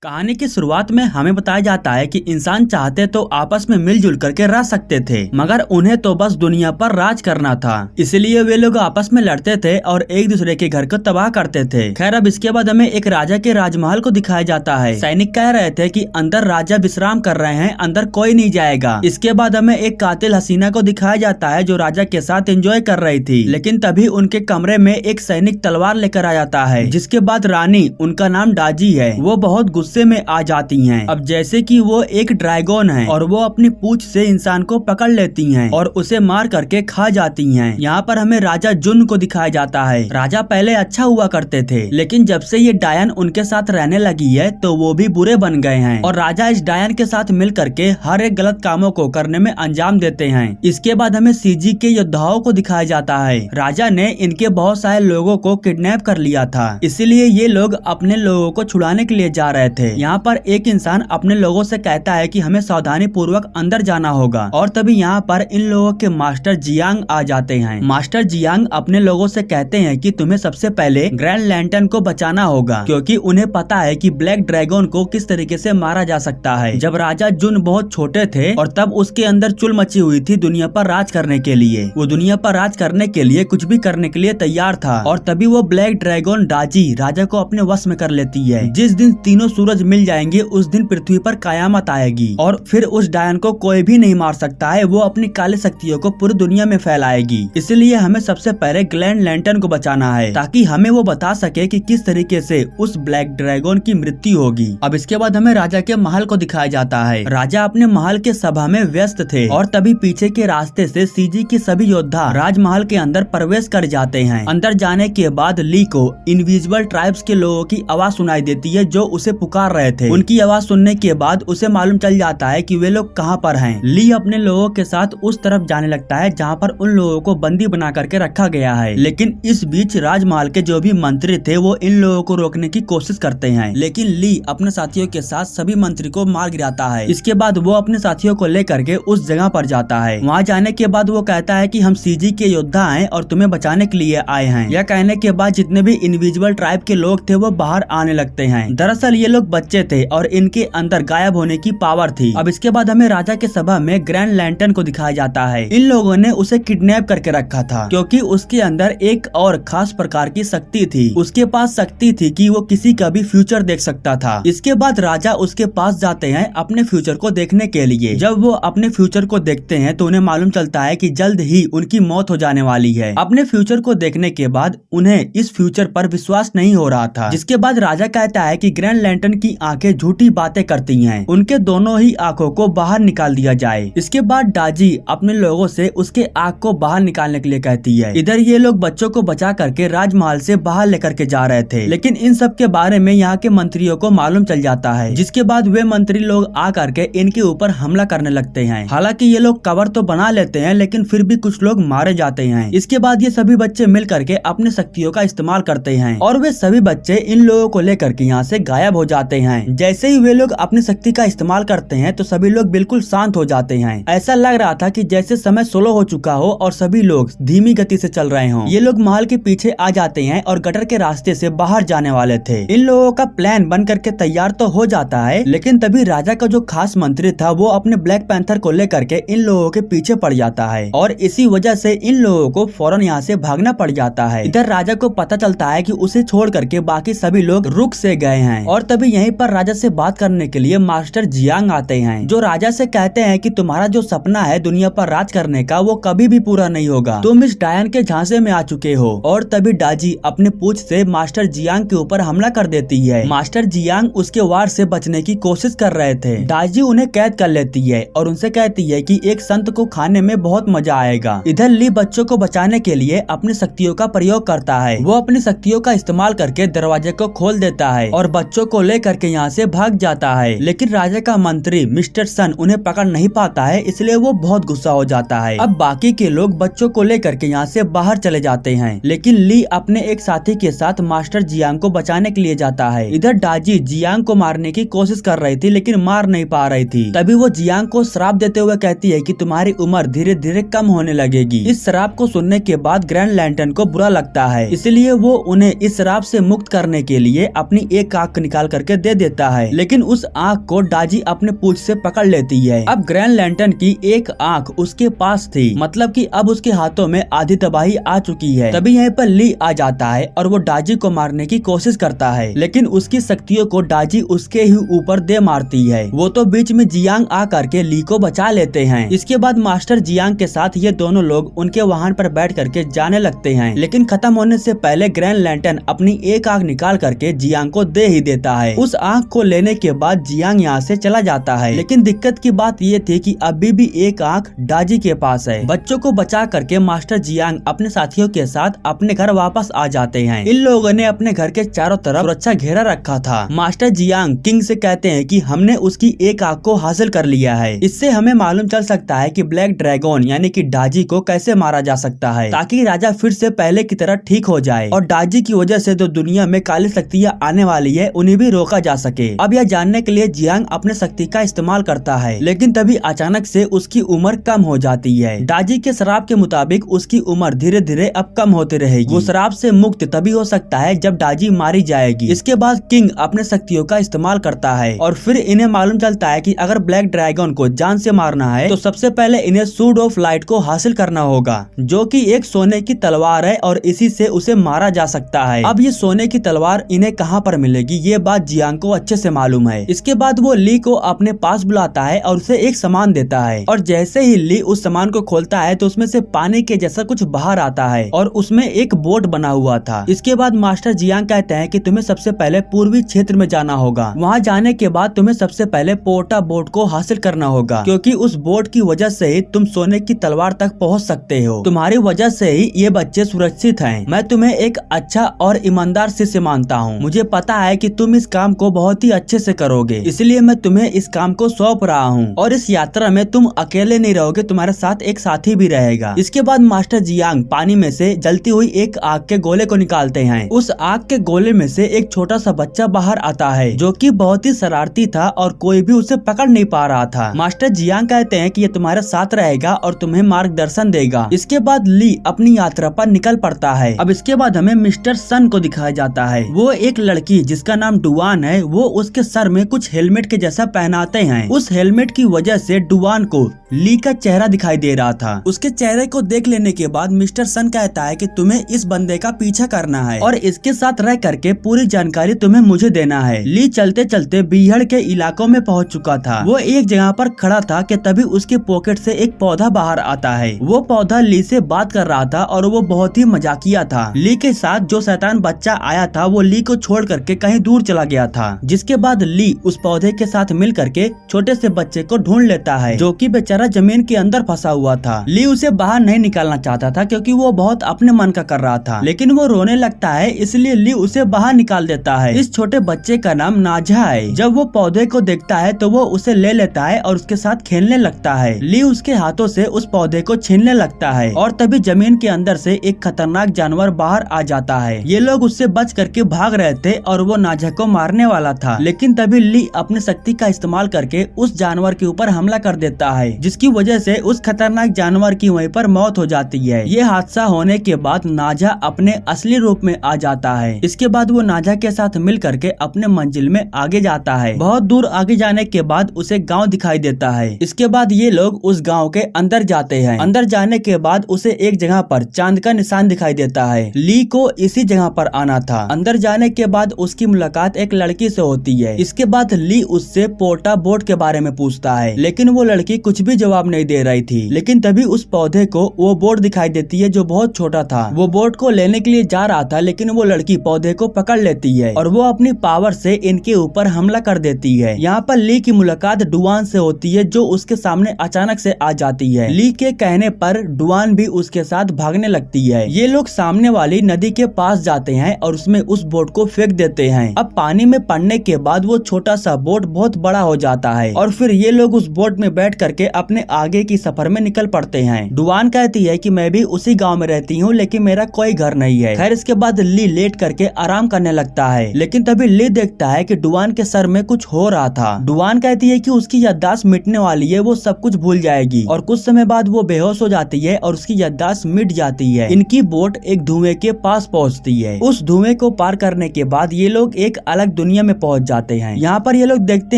कहानी की शुरुआत में हमें बताया जाता है कि इंसान चाहते तो आपस में मिलजुल करके रह सकते थे, मगर उन्हें तो बस दुनिया पर राज करना था। इसलिए वे लोग आपस में लड़ते थे और एक दूसरे के घर को तबाह करते थे। खैर, अब इसके बाद हमें एक राजा के राजमहल को दिखाया जाता है। सैनिक कह रहे थे कि अंदर राजा विश्राम कर रहे हैं, अंदर कोई नहीं जाएगा। इसके बाद हमें एक कातिल हसीना को दिखाया जाता है जो राजा के साथ एंजॉय कर रही थी, लेकिन तभी उनके कमरे में एक सैनिक तलवार लेकर आ जाता है। जिसके बाद रानी, उनका नाम डाजी है, वो बहुत गुस्से में आ जाती हैं। अब जैसे कि वो एक ड्रैगन है और वो अपनी पूंछ से इंसान को पकड़ लेती हैं और उसे मार करके खा जाती हैं। यहाँ पर हमें राजा जुन को दिखाया जाता है। राजा पहले अच्छा हुआ करते थे, लेकिन जब से ये डायन उनके साथ रहने लगी है तो वो भी बुरे बन गए हैं और राजा इस डायन के साथ मिल करके हर एक गलत कामों को करने में अंजाम देते हैं। इसके बाद हमें सीजी के योद्धाओं को दिखाया जाता है। राजा ने इनके बहुत सारे लोगों को किडनैप कर लिया था, इसीलिए ये लोग अपने लोगों को छुड़ाने के लिए जा रहे थे। यहाँ पर एक इंसान अपने लोगों से कहता है कि हमें सावधानी पूर्वक अंदर जाना होगा और तभी यहाँ पर इन लोगों के मास्टर जियांग आ जाते हैं। मास्टर जियांग अपने लोगों से कहते हैं कि तुम्हें सबसे पहले ग्रैंड लैंटर्न को बचाना होगा, क्योंकि उन्हें पता है कि ब्लैक ड्रैगन को किस तरीके से मारा जा सकता है। जब राजा जुन बहुत छोटे थे और तब उसके अंदर चुल मची हुई थी दुनिया पर राज करने के लिए। वो दुनिया पर राज करने के लिए कुछ भी करने के लिए तैयार था और तभी वो ब्लैक ड्रैगन डाजी राजा को अपने वश में कर लेती है। जिस दिन तीनों सूरज मिल जाएंगे उस दिन पृथ्वी पर कयामत आएगी और फिर उस डायन को कोई भी नहीं मार सकता है। वो अपनी काली शक्तियों को पूरी दुनिया में फैलाएगी। इसलिए हमें सबसे पहले ग्रैंड लैंटर्न को बचाना है ताकि हमें वो बता सके कि किस तरीके से उस ब्लैक ड्रैगन की मृत्यु होगी। अब इसके बाद हमें राजा के महल को दिखाया जाता है। राजा अपने महल के सभा में व्यस्त थे और तभी पीछे के रास्ते से सीजी के सभी योद्धा राजमहल के अंदर प्रवेश कर जाते हैं। अंदर जाने के बाद ली को इनविजिबल ट्राइब्स के लोगों की आवाज सुनाई देती है जो उसे पुकार रहे थे। उनकी आवाज सुनने के बाद उसे मालूम चल जाता है कि वे लोग कहां पर हैं। ली अपने लोगों के साथ उस तरफ जाने लगता है जहां पर उन लोगों को बंदी बना करके रखा गया है, लेकिन इस बीच राजमहल के जो भी मंत्री थे वो इन लोगों को रोकने की कोशिश करते हैं, लेकिन ली अपने साथियों के साथ सभी मंत्री को मार गिराता है। इसके बाद वो अपने साथियों को लेकर के उस जगह पर जाता है। वहाँ जाने के बाद वो कहता है कि हम सीजी के योद्धा हैं और तुम्हें बचाने के लिए आए हैं। यह कहने के बाद जितने भी इनविजिबल ट्राइब के लोग थे वो बाहर आने लगते हैं। दरअसल ये लोग बच्चे थे और इनके अंदर गायब होने की पावर थी। अब इसके बाद हमें राजा के सभा में ग्रैंड लैंटर्न को दिखाया जाता है। इन लोगों ने उसे किडनैप करके रखा था क्योंकि उसके अंदर एक और खास प्रकार की शक्ति थी। उसके पास शक्ति थी कि वो किसी का भी फ्यूचर देख सकता था। इसके बाद राजा उसके पास जाते हैं अपने फ्यूचर को देखने के लिए। जब वो अपने फ्यूचर को देखते हैं तो उन्हें मालूम चलता है कि जल्द ही उनकी मौत हो जाने वाली है। अपने फ्यूचर को देखने के बाद उन्हें इस फ्यूचर पर विश्वास नहीं हो रहा था। जिसके बाद राजा कहता है कि ग्रैंड लैंटर्न की आंखें झूठी बातें करती हैं, उनके दोनों ही आंखों को बाहर निकाल दिया जाए। इसके बाद डाजी अपने लोगों से उसके आंख को बाहर निकालने के लिए कहती है। इधर ये लोग बच्चों को बचा करके राजमहल से बाहर लेकर के जा रहे थे, लेकिन इन सब के बारे में यहाँ के मंत्रियों को मालूम चल जाता है। जिसके बाद वे मंत्री लोग आ करके इनके ऊपर हमला करने लगते हैं। हालांकि ये लोग कवर तो बना लेते हैं, लेकिन फिर भी कुछ लोग मारे जाते हैं। इसके बाद ये सभी बच्चे मिल करके अपने शक्तियों का इस्तेमाल करते हैं और वे सभी बच्चे इन लोगों को लेकर के यहाँ से गायब हो जाते हैं। जैसे ही वे लोग अपनी शक्ति का इस्तेमाल करते हैं तो सभी लोग बिल्कुल शांत हो जाते हैं। ऐसा लग रहा था कि जैसे समय स्लो हो चुका हो और सभी लोग धीमी गति से चल रहे हों। ये लोग महल के पीछे आ जाते हैं और गटर के रास्ते से बाहर जाने वाले थे। इन लोगों का प्लान बन करके तैयार तो हो जाता है, लेकिन तभी राजा का जो खास मंत्री था वो अपने ब्लैक पैंथर को लेकर के इन लोगों के पीछे पड़ जाता है और इसी वजह से इन लोगों को फौरन यहाँ से भागना पड़ जाता है। इधर राजा को पता चलता है कि उसे छोड़ करके बाकी सभी लोग रुक से गए हैं और तभी यहीं पर राजा से बात करने के लिए मास्टर जियांग आते हैं, जो राजा से कहते हैं कि तुम्हारा जो सपना है दुनिया पर राज करने का वो कभी भी पूरा नहीं होगा। तुम इस डायन के झांसे में आ चुके हो। और तभी डाजी अपने पूंछ से मास्टर जियांग के ऊपर हमला कर देती है। मास्टर जियांग उसके वार से बचने की कोशिश कर रहे थे। डाजी उन्हें कैद कर लेती है और उनसे कहती है कि एक संत को खाने में बहुत मजा आएगा। इधर ली बच्चों को बचाने के लिए अपनी शक्तियों का प्रयोग करता है। वो अपनी शक्तियों का इस्तेमाल करके दरवाजे को खोल देता है और बच्चों को लेकर के यहाँ से भाग जाता है, लेकिन राजा का मंत्री मिस्टर सन उन्हें पकड़ नहीं पाता है, इसलिए वो बहुत गुस्सा हो जाता है। अब बाकी के लोग बच्चों को लेकर के यहाँ से बाहर चले जाते हैं, लेकिन ली अपने एक साथी के साथ मास्टर जियांग को बचाने के लिए जाता है। इधर डाजी जियांग को मारने की कोशिश कर रही थी, लेकिन मार नहीं पा रही थी। तभी वो जियांग को श्राप देते हुए कहती है कि तुम्हारी उम्र धीरे धीरे कम होने लगेगी। इस श्राप को सुनने के बाद ग्रैंड लैंटर्न को बुरा लगता है, इसलिए वो उन्हें इस श्राप से मुक्त करने के लिए अपनी एक आंख निकाल करके करके दे देता है, लेकिन उस आँख को डाजी अपने पूंछ से पकड़ लेती है। अब ग्रैंड लैंटर्न की एक आँख उसके पास थी, मतलब कि अब उसके हाथों में आधी तबाही आ चुकी है। तभी यहाँ पर ली आ जाता है और वो डाजी को मारने की कोशिश करता है, लेकिन उसकी शक्तियों को डाजी उसके ही ऊपर दे मारती है। वो तो बीच में जियांग आ करके ली को बचा लेते हैं। इसके बाद मास्टर जियांग के साथ ये दोनों लोग उनके वाहन पर बैठ करके जाने लगते हैं, लेकिन खत्म होने से पहले ग्रैंड लैंटर्न अपनी एक आँख निकाल करके जियांग को दे ही देता है। उस आँख को लेने के बाद जियांग यहाँ से चला जाता है, लेकिन दिक्कत की बात ये थी कि अभी भी एक आँख डाजी के पास है। बच्चों को बचा करके मास्टर जियांग अपने साथियों के साथ अपने घर वापस आ जाते हैं। इन लोगों ने अपने घर के चारों तरफ सुरक्षा घेरा रखा था। मास्टर जियांग किंग से कहते हैं कि हमने उसकी एक आँख को हासिल कर लिया है। इससे हमें मालूम चल सकता है कि ब्लैक ड्रैगन यानी कि डाजी को कैसे मारा जा सकता है, ताकि राजा फिर से पहले की तरह ठीक हो जाए और डाजी की वजह से जो दुनिया में काली शक्तियाँ आने वाली है उन्हें भी रोका जा सके। अब यह जानने के लिए जियांग अपने शक्ति का इस्तेमाल करता है, लेकिन तभी अचानक से उसकी उम्र कम हो जाती है। डाजी के श्राप के मुताबिक उसकी उम्र धीरे धीरे अब कम होती रहेगी। वो श्राप से मुक्त तभी हो सकता है जब डाजी मारी जाएगी। इसके बाद किंग अपने शक्तियों का इस्तेमाल करता है और फिर इन्हें मालूम चलता है कि अगर ब्लैक ड्रैगन को जान से मारना है तो सबसे पहले इन्हें सूड ऑफ लाइट को हासिल करना होगा, जो कि एक सोने की तलवार है और इसी से उसे मारा जा सकता है। अब ये सोने की तलवार इन्हें कहाँ पर मिलेगी ये बात जियांग को अच्छे से मालूम है। इसके बाद वो ली को अपने पास बुलाता है और उसे एक सामान देता है, और जैसे ही ली उस सामान को खोलता है तो उसमें से पानी के जैसा कुछ बाहर आता है और उसमें एक बोट बना हुआ था। इसके बाद मास्टर जियांग कहते हैं कि तुम्हें सबसे पहले पूर्वी क्षेत्र में जाना होगा। वहाँ जाने के बाद तुम्हें सबसे पहले पोर्टा बोट को हासिल करना होगा, क्योंकि उस बोट की वजह से ही तुम सोने की तलवार तक पहुँच सकते हो। तुम्हारी वजह से ही ये बच्चे सुरक्षित हैं। मैं तुम्हें एक अच्छा और ईमानदार शिष्य मानता हूँ। मुझे पता है कि तुम इस काम को बहुत ही अच्छे से करोगे, इसलिए मैं तुम्हें इस काम को सौंप रहा हूँ। और इस यात्रा में तुम अकेले नहीं रहोगे, तुम्हारे साथ एक साथी भी रहेगा। इसके बाद मास्टर जियांग पानी में से जलती हुई एक आग के गोले को निकालते हैं। उस आग के गोले में से एक छोटा सा बच्चा बाहर आता है, जो कि बहुत ही शरारती था और कोई भी उसे पकड़ नहीं पा रहा था। मास्टर जियांग कहते हैं कि ये तुम्हारे साथ रहेगा और तुम्हें मार्गदर्शन देगा। इसके बाद ली अपनी यात्रा पर निकल पड़ता है। अब इसके बाद हमें मिस्टर सन को दिखाया जाता है। वो एक लड़की जिसका नाम डुआन है, वो उसके सर में कुछ हेलमेट के जैसा पहनाते हैं। उस हेलमेट की वजह से डुआन को ली का चेहरा दिखाई दे रहा था। उसके चेहरे को देख लेने के बाद मिस्टर सन कहता है कि तुम्हें इस बंदे का पीछा करना है और इसके साथ रह करके पूरी जानकारी तुम्हें मुझे देना है। ली चलते चलते बीहड़ के इलाकों में पहुंच चुका था। वो एक जगह पर खड़ा था कि तभी उसके पॉकेट से एक पौधा बाहर आता है। वो पौधा ली से बात कर रहा था और वो बहुत ही मजाकिया था। ली के साथ जो शैतान बच्चा आया था वो ली को छोड़ करके कहीं दूर चला गया था, जिसके बाद ली उस पौधे के साथ मिल करके छोटे से बच्चे को ढूंढ लेता है, जो कि बेचारा जमीन के अंदर फंसा हुआ था। ली उसे बाहर नहीं निकालना चाहता था क्योंकि वो बहुत अपने मन का कर रहा था, लेकिन वो रोने लगता है, इसलिए ली उसे बाहर निकाल देता है। इस छोटे बच्चे का नाम नाजा है। जब वो पौधे को देखता है तो वो उसे ले लेता है और उसके साथ खेलने लगता है। ली उसके हाथों से उस पौधे को छीनने लगता है और तभी जमीन के अंदर से एक खतरनाक जानवर बाहर आ जाता है। ये लोग उससे बच करके भाग रहे थे और वो नाजा को मारने वाला था, लेकिन तभी ली अपनी शक्ति का इस्तेमाल करके उस जानवर के ऊपर हमला कर देता है, जिसकी वजह से उस खतरनाक जानवर की वहीं पर मौत हो जाती है। ये हादसा होने के बाद नाजा अपने असली रूप में आ जाता है। इसके बाद वो नाजा के साथ मिल करके अपने मंजिल में आगे जाता है। बहुत दूर आगे जाने के बाद उसे गांव दिखाई देता है। इसके बाद ये लोग उस गांव के अंदर जाते हैं। अंदर जाने के बाद उसे एक जगह पर चांद का निशान दिखाई देता है। ली को इसी जगह पर आना था। अंदर जाने के बाद उसकी मुलाकात एक लड़की से होती है। इसके बाद ली उससे पोर्टा बोट के बारे में पूछता है, लेकिन वो लड़की कुछ भी जवाब नहीं दे रही थी। लेकिन तभी उस पौधे को वो बोट दिखाई देती है जो बहुत छोटा था। वो बोट को लेने के लिए जा रहा था, लेकिन वो लड़की पौधे को पकड़ लेती है और वो अपनी पावर से इनके ऊपर हमला कर देती है। यहाँ पर ली की मुलाकात डुआन से होती है, जो उसके सामने अचानक से आ जाती है। ली के कहने पर डुआन भी उसके साथ भागने लगती है। ये लोग सामने वाली नदी के पास जाते हैं और उसमें उस बोट को फेंक देते हैं। अब पानी में पड़ने के बाद वो छोटा सा बोट बहुत बड़ा हो जाता है और फिर ये लोग उस बोट में बैठ करके अपने आगे की सफर में निकल पड़ते हैं। डुआन कहती है कि मैं भी उसी गांव में रहती हूँ, लेकिन मेरा कोई घर नहीं है। खैर इसके बाद ली लेट करके आराम करने लगता है, लेकिन तभी ली देखता है कि डुआन के सर में कुछ हो रहा था। डुआन कहती है कि उसकी याददाश्त मिटने वाली है, वो सब कुछ भूल जाएगी और कुछ समय बाद वो बेहोश हो जाती है और उसकी याददाश्त मिट जाती है। इनकी बोट एक धुएं के पास पहुंचती है। उस धुएं को पार करने के बाद ये लोग एक अलग दुनिया में पहुंच जाते हैं। यहाँ पर ये लोग देखते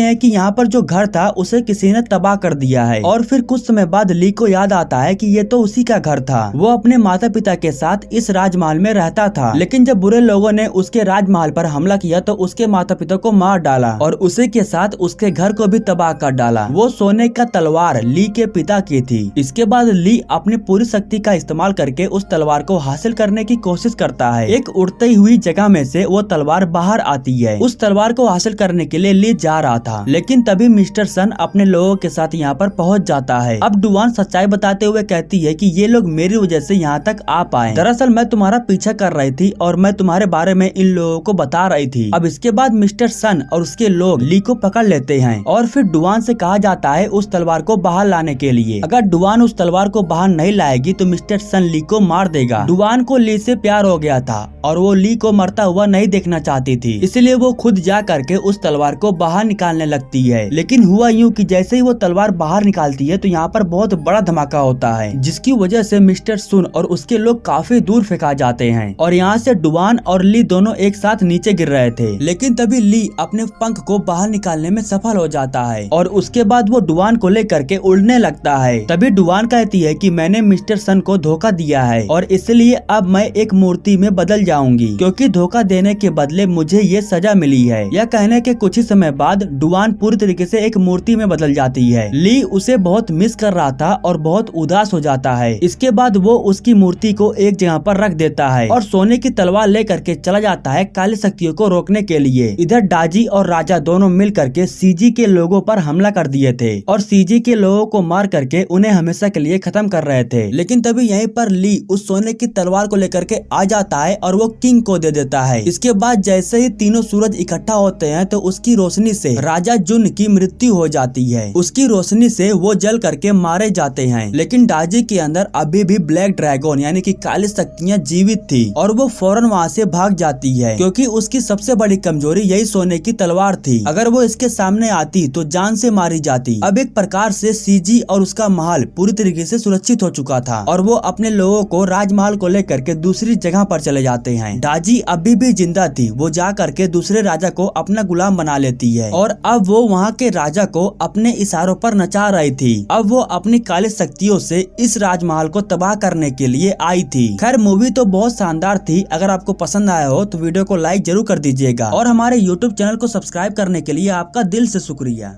हैं कि यहाँ पर जो घर था उसे किसी ने तबाह कर दिया है और फिर कुछ समय बाद ली को याद आता है कि ये तो उसी का घर था। वो अपने माता पिता के साथ इस राजमहल में रहता था, लेकिन जब बुरे लोगों ने उसके राजमहल पर हमला किया तो उसके माता पिता को मार डाला और उसी के साथ उसके घर को भी तबाह कर डाला। वो सोने का तलवार ली के पिता की थी। इसके बाद ली अपनी पूरी शक्ति का इस्तेमाल करके उस तलवार को हासिल करने की कोशिश करता है। एक उड़ती हुई जगह में से वो तलवार बाहर आती है। उस तलवार को हासिल करने के लिए ली जा रहा था, लेकिन तभी मिस्टर सन अपने लोगों के साथ यहाँ पर पहुँच जाता है। अब डुवान सच्चाई बताते हुए कहती है कि ये लोग मेरी वजह से यहाँ तक आ पाए। दरअसल मैं तुम्हारा पीछा कर रही थी और मैं तुम्हारे बारे में इन लोगों को बता रही थी। अब इसके बाद मिस्टर सन और उसके लोग ली को पकड़ लेते हैं और फिर डुवान से कहा जाता है उस तलवार को बाहर लाने के लिए। अगर डुवान उस तलवार को बाहर नहीं लाएगी तो मिस्टर सन ली को मार देगा। डुवान को ली से प्यार हो गया था और वो ली को मरता हुआ नहीं देखना चाहती थी, इसलिए वो खुद जा करके उस तलवार को बाहर निकालने लगती है। लेकिन हुआ यूँ कि जैसे ही वो तलवार बाहर निकालती है तो यहाँ पर बहुत बड़ा धमाका होता है, जिसकी वजह से मिस्टर सुन और उसके लोग काफी दूर फेंका जाते हैं और यहाँ से डुवान और ली दोनों एक साथ नीचे गिर रहे थे। लेकिन तभी ली अपने पंख को बाहर निकालने में सफल हो जाता है और उसके बाद वो डुवान को लेकर के उड़ने लगता है। तभी डुवान कहती है कि मैंने मिस्टर सन को धोखा दिया है और इसलिए अब मैं एक मूर्ति में बदल जाऊंगी, क्योंकि धोखा देने के बदले मुझे ये सजा मिली है। यह कहने के कुछ ही समय बाद डुवान पूरी तरीके से एक मूर्ति में बदल जाती है। ली उसे बहुत मिस कर रहा था और बहुत उदास हो जाता है। इसके बाद वो उसकी मूर्ति को एक जगह पर रख देता है और सोने की तलवार लेकर के चला जाता है काली शक्तियों को रोकने के लिए। इधर डाजी और राजा दोनों मिल करके सीजी के लोगों पर हमला कर दिए थे और सीजी के लोगों को मार करके उन्हें हमेशा के लिए खत्म कर रहे थे। लेकिन तभी यहीं पर ली उस सोने की तलवार को लेकर के आ जाता है और वो किंग को दे देता है। इसके बाद जैसे ही तीनों सूरज इकट्ठा होते हैं तो उसकी रोशनी से राजा जुन की मृत्यु हो जाती है। उसकी रोशनी से वो जल करके मारे जाते हैं। लेकिन डाजी के अंदर अभी भी ब्लैक ड्रैगन यानी कि काली शक्तियाँ जीवित थी और वो फौरन वहाँ से भाग जाती है, क्योंकि उसकी सबसे बड़ी कमजोरी यही सोने की तलवार थी। अगर वो इसके सामने आती तो जान से मारी जाती। अब एक प्रकार से सीजी और उसका महल पूरी तरीके से सुरक्षित हो चुका था और वो अपने लोगों को राजमहल को लेकर के दूसरी जगह पर चले जाते हैं। डाजी अभी भी जिंदा थी। वो जा करके दूसरे राजा को अपना गुलाम बना लेती है और अब वो वहाँ के राजा को अपने इशारों पर नचा रही थी। अब वो अपनी काली शक्तियों से इस राजमहल को तबाह करने के लिए आई थी। खैर मूवी तो बहुत शानदार थी। अगर आपको पसंद आया हो तो वीडियो को लाइक जरूर कर दीजिएगा और हमारे YouTube चैनल को सब्सक्राइब करने के लिए आपका दिल से शुक्रिया।